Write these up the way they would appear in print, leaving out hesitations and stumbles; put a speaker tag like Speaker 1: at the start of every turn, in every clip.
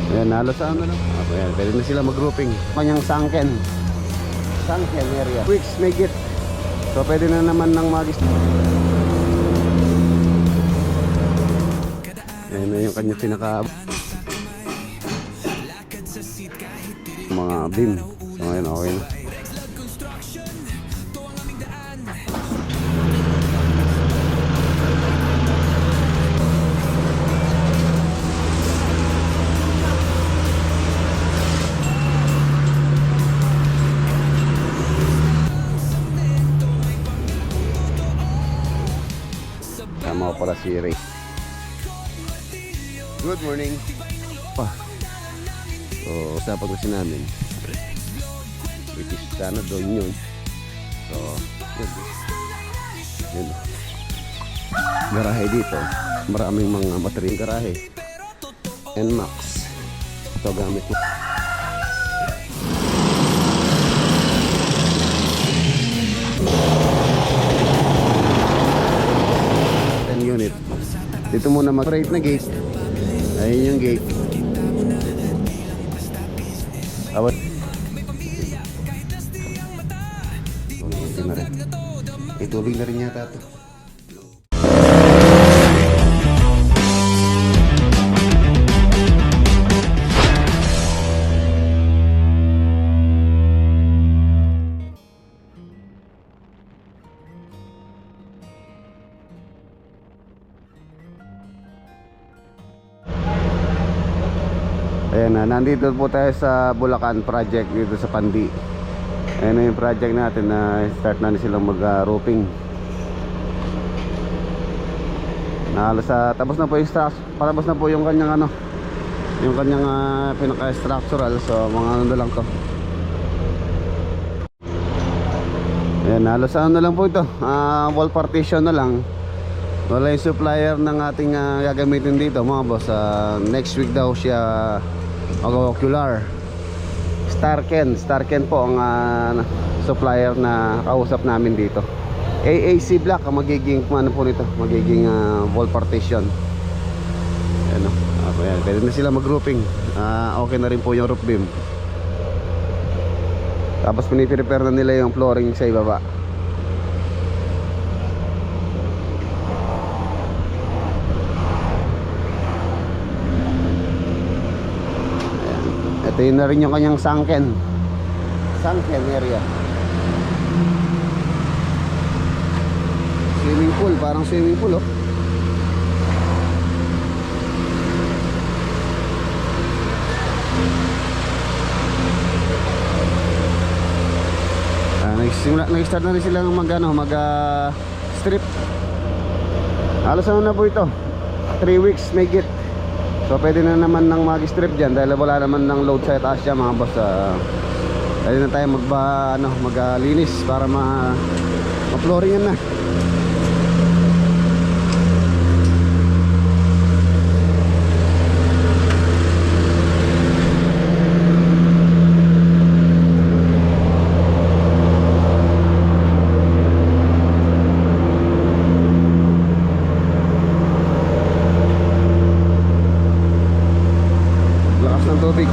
Speaker 1: Ayan, halos ano lang. Ayan, pwede na sila mag-grouping. Kanyang sunken area. Weeks make it. So pwede na naman ng mag ayan na yung kanyang pinaka mga beam. So ngayon okay na. Tama ko pala si Ray. Good morning. So, usapan kasi namin which is sana doon yun. So, yun. Garahe dito. Maraming mga battery garahe. NMAX. Ito gamit mo. 10 unit. Dito muna mag-rate na gate. Ayun yung gate. Awat. Ito na rin. Itubig na rin yata ito. Ayan na, nandito po tayo sa Bulacan project dito sa Pandi. Ayan na yung project natin na start na silang mag-roofing. Tapos na po yung patapos na po yung kanyang ano, yung kanyang pinaka-structural. So mga ano na lang to. Ayan, halos ano na lang po ito, wall partition na lang. Wala yung supplier ng ating gagamitin dito mga boss. Next week daw siya mag-ocular. Starken po ang supplier na kausap namin dito. AAC Black ang magiging ano po nito, magiging wall partition. Ayan o. Ayan, pwede na sila mag-grouping. Okay na rin po yung roof beam. Tapos piniprepare na nila yung flooring sa ibaba. Ito yun na rin yung kanyang sunken area. Swimming pool, parang swimming pool oh. Nag-start na rin sila mag strip. Halos ano na po ito, 3 weeks may git. So pwede na naman ng mag-strip dyan dahil wala naman ng load sa taas siya mga boss. Pwede na tayo maglinis para ma-flooringan na. Tubig.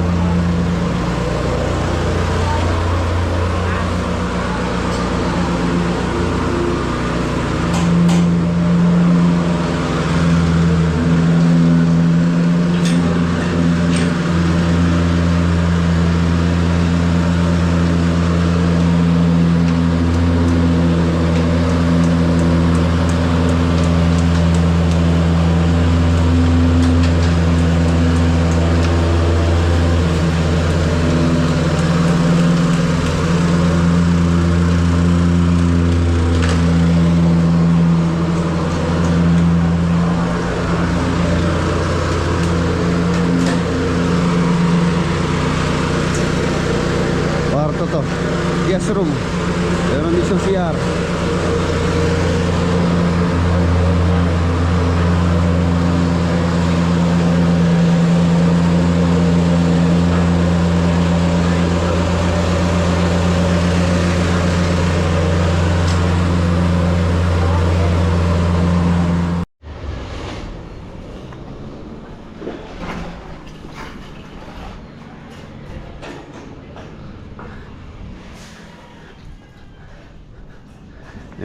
Speaker 1: Guest room. Meron din siyang CR.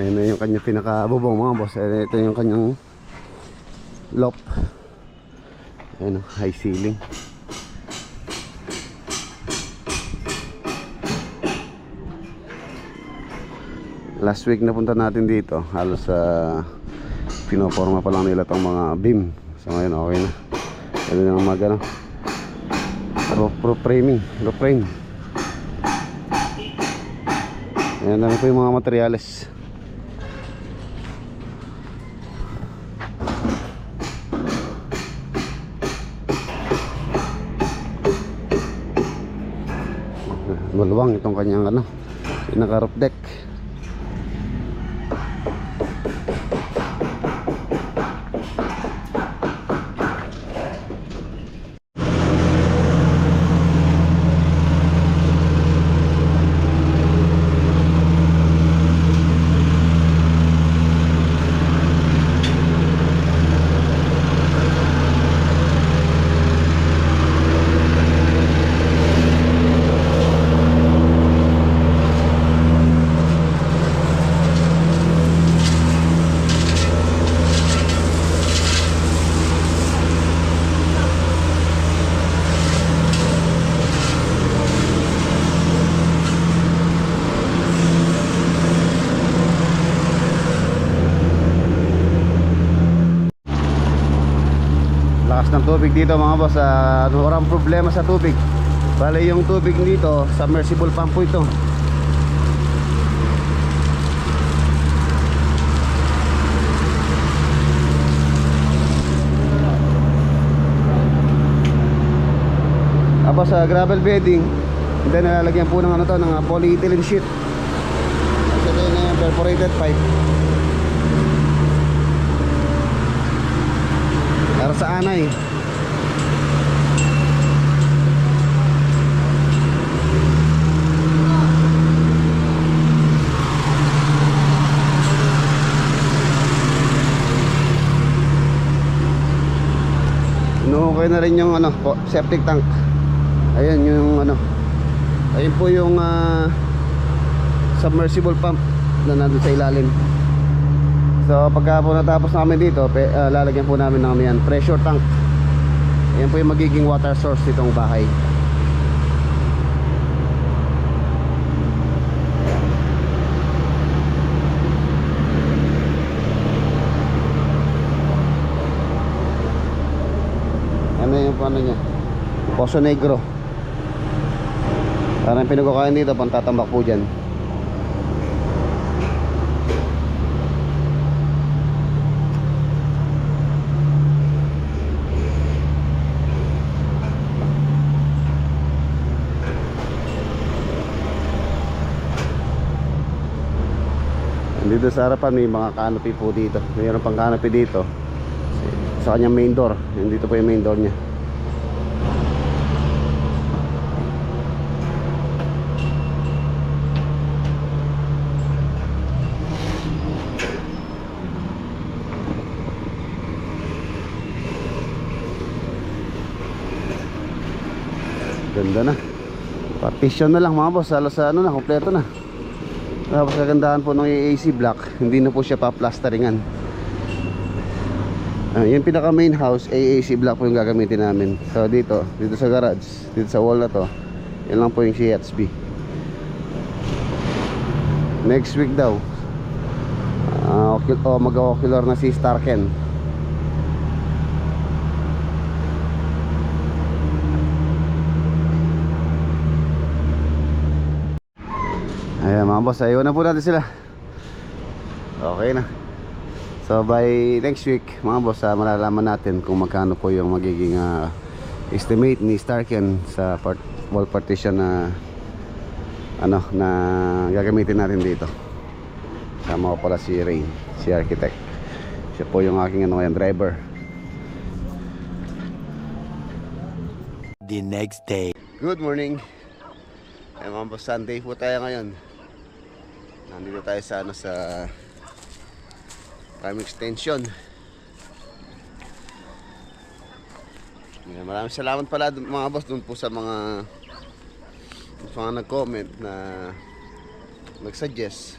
Speaker 1: Ayan na yung kanyang pinakabubong mga boss. Ayan, ito yung kanyang loft. Ayan, high ceiling. Last week na punta natin dito, halos pinoforma pa lang nila tong mga beam. So ngayon okay na. Pwede na mag roof framing, roof frame. Ayan na po yung mga materyales. Maluwang itong kanyang pinaka roof deck. Lakas ng tubig dito mga boss. Walang problema sa tubig. Bale yung tubig dito, submersible pump po ito. Tapos sa gravel bedding, then nalalagyan po ng ng polyethylene sheet. Kasi ito yung perforated pipe para sa anay. Inuukay na rin yung septic tank. Ayan yung ayun po yung submersible pump na nandun sa ilalim. So pagka po natapos namin dito, lalagyan po namin ng yan, pressure tank. Ayan po yung magiging water source nitong bahay. Ano yung niya? Poso Negro. Parang pinagkakain dito, pantatambak po dyan. Dito sa harapan may mga canopy po dito. Mayroon pang canopy dito sa kanyang main door. Dito po yung main door niya. Ganda na. Partition na lang mga boss. Halos na, kompleto na. Tapos kagandahan po ng AAC block, hindi na po siya pa-plasteringan. Yung pinaka main house, AAC block po yung gagamitin namin. So dito sa garage, dito sa wall na to, yan lang po yung CHB. Next week daw, mag-ocular na si Starken. Ayan mga boss, ayaw na po natin sila. Okay na. So by next week mga boss, malalaman natin kung magkano po yung magiging estimate ni Starken sa wall partition na na gagamitin natin dito. Sama ko pala si Rain, si architect. Siya po yung aking ngayon driver.
Speaker 2: The next day.
Speaker 1: Good morning. Ay mga boss, Sunday po tayo ngayon. Nandito tayo sa sa Prime Extension. Maraming salamat pala mga boss dun po sa mga nag-comment na nag-suggest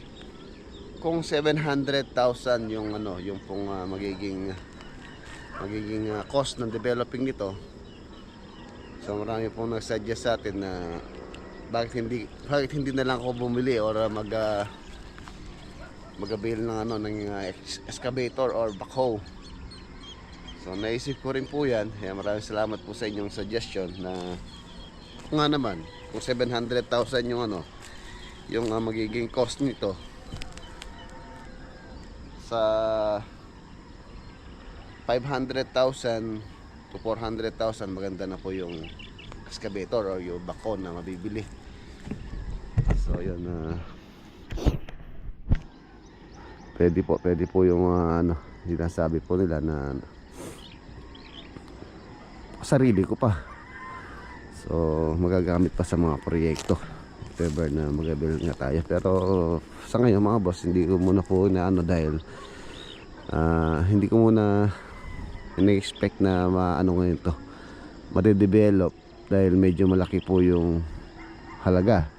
Speaker 1: kung 700,000 yung ano, yung pong magiging cost ng developing nito. So marami pong nag-suggest sa atin na bakit hindi na lang ako bumili or mag-avail ng ano ng excavator or backhoe. So naisip ko rin po yan. Kaya maraming salamat po sa inyong suggestion na nga naman kung 700,000 yung ano yung magiging cost nito sa 500,000 to 400,000, maganda na po yung excavator or yung backhoe na mabibili. So yun pwede po yung ano sinasabi po nila na sarili ko pa. So magagamit pa sa mga proyekto if ever na mag-build nga tayo. Pero sa ngayon mga boss, hindi ko muna po na ano dahil hindi ko muna in-expect na maano ngayon to madedevelop dahil medyo malaki po yung halaga.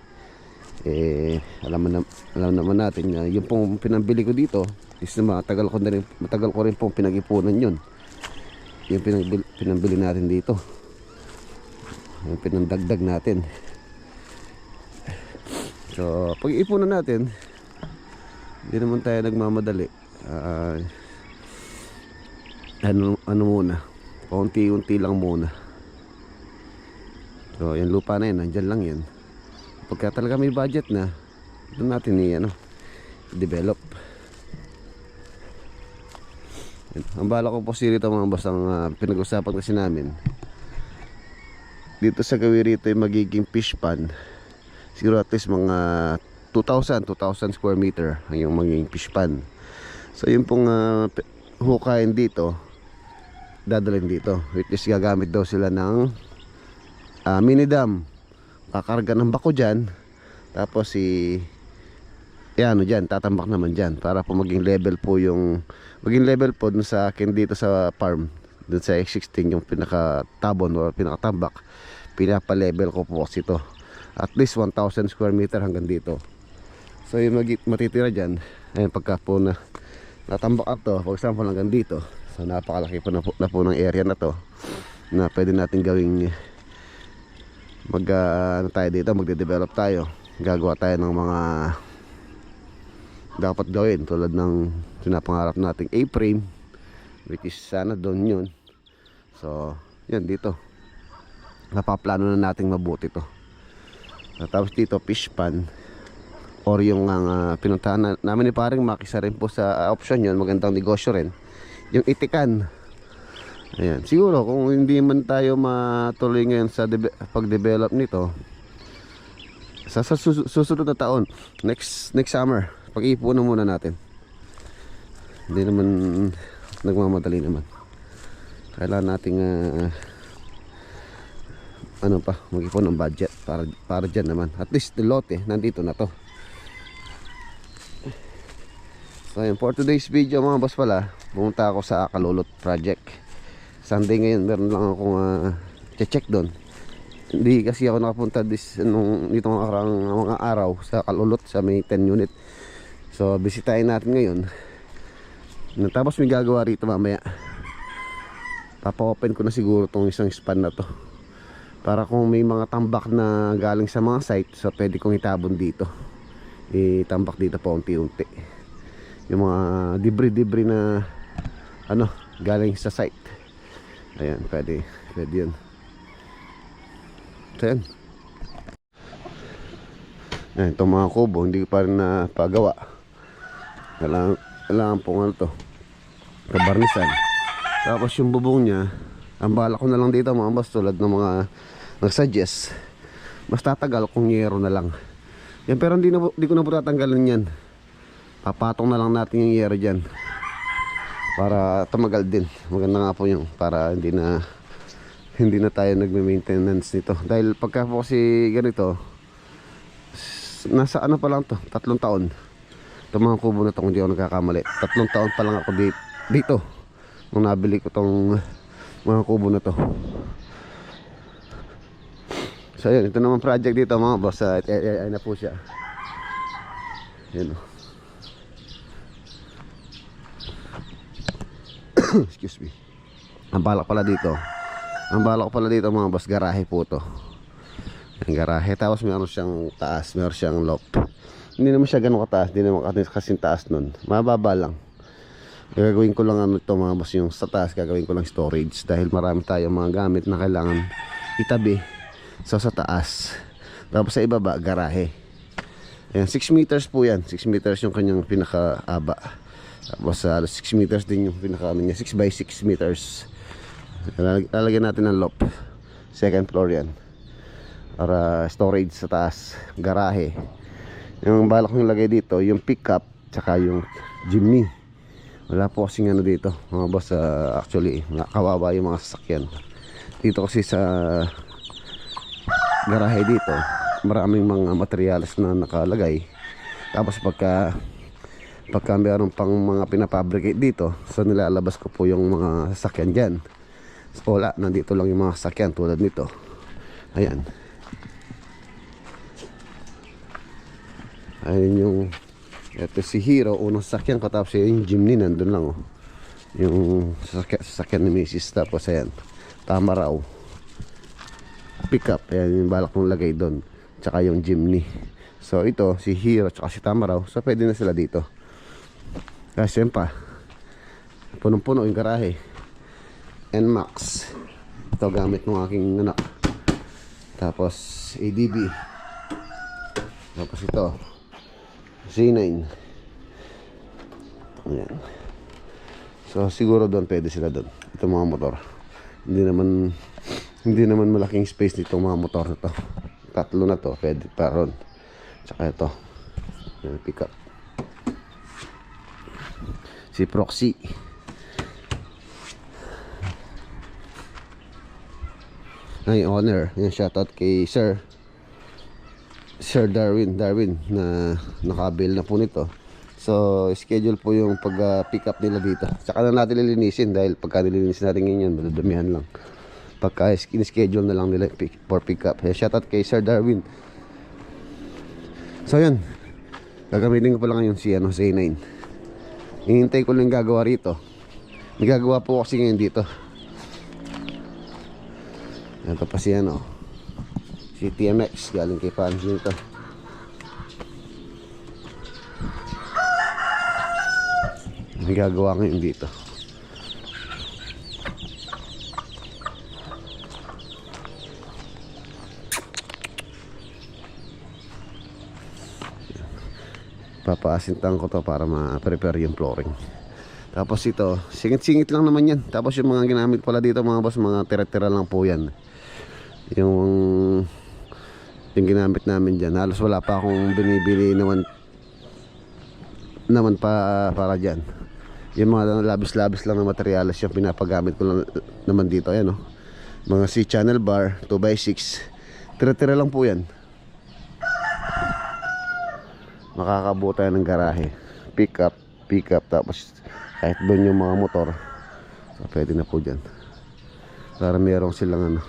Speaker 1: Alam naman natin na yung pong pinambili ko dito is na matagal ko rin pong pinag-ipunan yun. Yung pinambili natin dito, yung pinandagdag natin. So pag-iipunan natin, hindi naman tayo nagmamadali. Ano muna, paunti-unti lang muna. So yung lupa na yun, nandyan lang yan. Pagka talaga may budget na, doon natin i-develop. Ang bala ko po rito mga boss, ang pinag-usapan kasi namin dito sa Gawirito ay magiging fish pond. Siguro at least mga 2,000 square meter ang yung magiging fish pond. So yung pong hukayin dito, dadalhin dito, which is gagamit daw sila ng mini dam. Kakarga ng bako dyan, tapos dyan, tatambak naman dyan para po maging level po dun sa akin dito sa farm, dun sa existing yung pinakatabon o pinakatambak, pinapa-level ko po kasi ito at least 1,000 square meter hanggang dito. So yung matitira dyan, ayun, pagka po na natambak ito, for example hanggang dito, so napakalaki po na po ng area na to na pwede natin gawing tayo dito, magde-develop tayo, gagawa tayo ng mga dapat gawin tulad ng sinapangarap nating A-frame, which is sana doon yun. So yan, dito napaplano na nating mabuti to. Tapos dito fish pond or yung pinuntahan namin ni paring makisa rin po sa option yun, magandang negosyo rin yung itikan. Ayan, siguro kung hindi man tayo matuloy ngayon sa pag-develop nito, sa susunod na taon, next summer, pag-iipunan muna natin. Hindi naman nagmamadali naman. Kailangan nating mag-ipon ng budget para dyan naman. At least the lote nandito na to. So yun, for today's video mga boss pala, pumunta ako sa Akalulot project. Sunday ngayon, meron lang akong check doon. Hindi kasi ako nakapunta dito mga araw sa Akalulot sa may 10 unit. So bisitahin natin ngayon. Tapos may gagawa rito mamaya. Papa-open ko na siguro tong isang span na to, para kung may mga tambak na galing sa mga site, so pwede kong itabon dito, itambak dito pa unti-unti yung mga debris na galing sa site. Ayan, pwede yun. So yan, itong mga kubo hindi pa rin napagawa. Kailangan pong kabarnisan. Tapos yung bubong niya, ang bala ko na lang dito mga boss, tulad ng mga nag-suggest, mas tatagal kung yero na lang yan. Pero hindi ko na po tatanggalin yan. Papatong na lang natin yung yero dyan para tumagal din. Maganda nga po yung para hindi na tayo nagme-maintenance nito. Dahil pagka po kasi ganito, nasa pa lang to, 3 taon. Itong mga kubo na to, kung hindi ako nagkakamali, 3 taon pa lang ako dito nung nabili ko tong mga kubo na to. So yun, ito naman project dito mga boss. Ay na po siya. Yun. Excuse me. Ang balak pala dito, mga boss, garahe po to. Ang garahe, tapos meron siyang taas, meron siyang loft. Hindi naman siya ganun kataas, hindi naman kasing taas nun, mababa lang. Gagawin ko lang ano to mga boss, yung sa taas gagawin ko lang storage, dahil marami tayong mga gamit na kailangan itabi. So sa taas, tapos sa ibaba garahe. Ayan, 6 meters po yan, 6 meters yung kanyang pinakaaba. Tapos 6 meters din yung pinaka ano niya, 6 by 6 meters. Lalagyan natin ng loft, second floor yan, para storage sa taas, garahe. Yung balak nyo lagay dito, yung pickup tsaka yung Jimny. Wala po kasing ano dito mga boss, actually kawawa yung mga sasakyan dito kasi sa garahe dito. Maraming mga materials na nakalagay. Tapos pagka meron pang mga pinapabricate dito, so nilalabas ko po yung mga sasakyan dyan. So, wala, nandito lang yung mga sasakyan tulad nito. Ayan. Ayun yung, ito si Hero, unang sasakyan ko. Tapos yung Jimny nandun lang oh. Yung sasakyan ni Mrs. Tapos ayan, tama raw pickup, ayan yung balak kong lagay doon, tsaka yung Jimny. So ito, si Hero tsaka si Tamaraw, so pwede na sila dito. Kasi yan pa, punong-puno yung garahe. NMAX, ito gamit ng aking anak. Tapos ADB. Tapos ito Z9. Ayan. So siguro doon pwede sila doon. Ito mga motor. Hindi naman malaking space nito mga motor na to. Tatlo na to, pwede pa ron. Tsaka ito. Yan, pick up. Si Proxy. Ay, owner. Yan, shoutout kay Sir Darwin na nakabil na po nito. So schedule po yung pag pick up nila dito. Saka na natin lilinisin, dahil pagka nilinisin natin ngayon, madadamihan lang. Pagka in-schedule na lang nila for pick up. Shoutout kay Sir Darwin. So yan, gagamitin ko pa lang ngayon si Z9. Hihintay ko lang gagawa rito. May gagawa po kasi ngayon dito. Ito pa si si TMX, galing kay fans nito. May gagawa ngayon dito. Papaasintan ko to para ma-prepare yung flooring. Tapos ito, singit-singit lang naman yan. Tapos yung mga ginamit pala dito mga boss, mga tira-tira lang po yan. Yung ginamit namin dyan, halos wala pa akong binibili naman para dyan. Yung mga labis-labis lang na materials yung pinapagamit ko lang naman dito. Ayan o, mga C-channel bar 2x6, tira-tira lang po yan. Makakabuo tayo ng garahe, pick up, tapos kahit doon yung mga motor, so pwede na po dyan. Para meron silang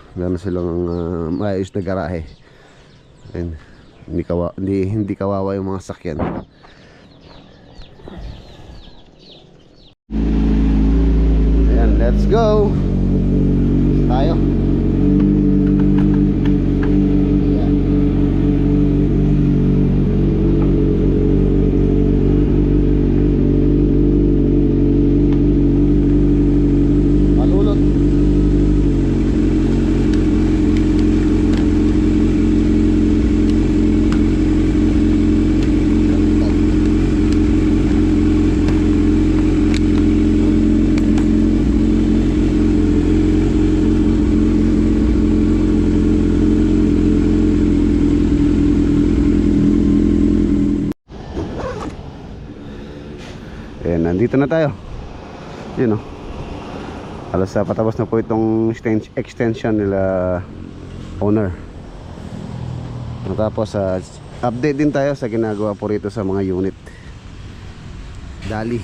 Speaker 1: maayos na garahe. And hindi kawawa yung mga sakyan. Ayan, let's go. Tayo. Nandito na tayo. Yun o. Halos patapos na po itong extension nila owner. Tapos update din tayo sa ginagawa po rito sa mga unit. Dali.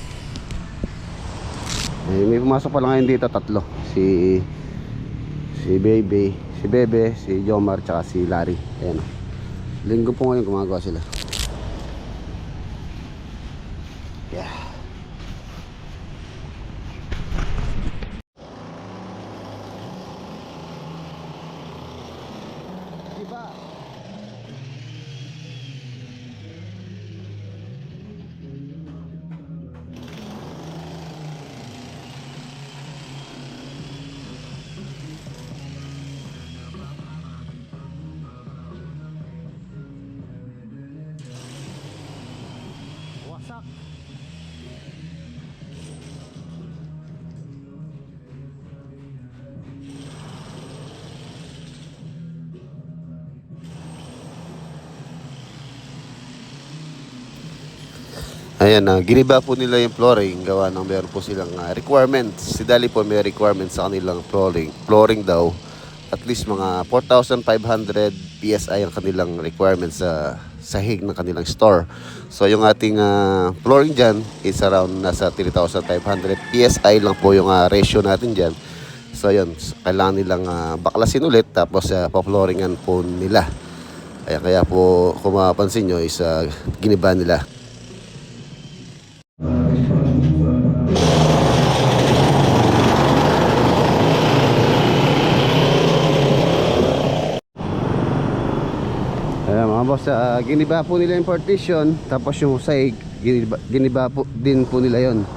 Speaker 1: May pumasok pa lang ngayon dito, tatlo. Si Bebe, si Jomar, tsaka si Larry. Ayan o. Linggo po ngayon gumagawa sila. Yeah. Iba. Wasak.
Speaker 2: Ayan, giniba po nila yung flooring, gawa ng meron po silang requirements. Si Dali po may requirements sa kanilang flooring. Flooring daw, at least mga 4,500 PSI ang kanilang requirements sa sahig ng kanilang store. So yung ating flooring dyan is around nasa 3,500 PSI lang po yung ratio natin dyan. So yun, kailangan nilang baklasin ulit tapos pa-flooringan po nila. Kaya po kung mapapansin nyo is giniba nila.
Speaker 1: Ayan mga boss, giniba po nila yung partition. Tapos yung sahig, giniba po din po nila yon.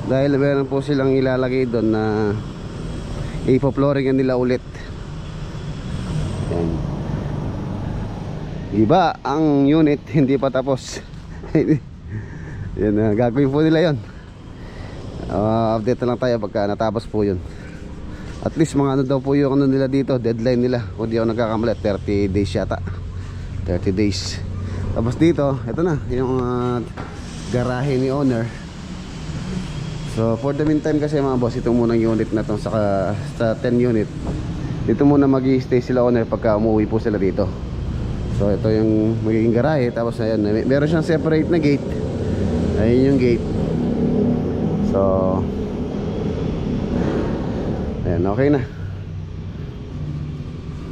Speaker 1: Dahil meron po silang ilalagay doon na ipo-flooringan nila ulit. Ayan. Iba ang unit, hindi pa tapos. Yan, gagawin po nila yon. Update na lang tayo pagka natapos po yun. At least mga ano daw po yung ano nila dito, deadline nila. Kung di ako nagkakamali, 30 days yata. 30 days. Tapos dito, ito na yung garahe ni owner. So for the meantime kasi mga boss, ito muna yung unit na to sa 10 unit. Dito muna mag-i-stay sila owner pagka umuwi po sila dito. So ito yung magiging garahe. Tapos ayan, meron siyang separate na gate. Ayun yung gate. So ayan, okay na.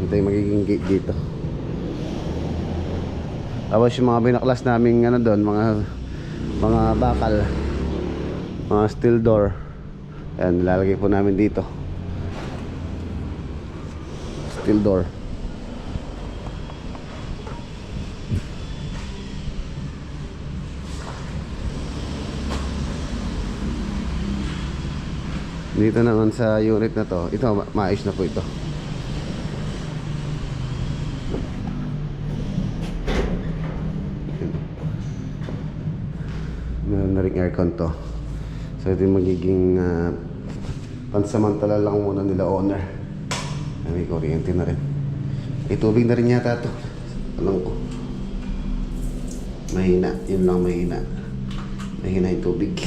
Speaker 1: Ito yung magiging gate dito. Tapos yung mga binaklas naming ano doon, mga bakal, mga steel door. Ayan, nilalagay po namin dito. Steel door. Dito naman sa unit na to, ito maayos na po ito. Meron na ring aircon to. So ito yung magiging pansamantala lang muna nila owner. May kuryente na rin. May tubig na rin yata to. Alam ko. Mahina. Yun lang mahina. Mahina yung tubig.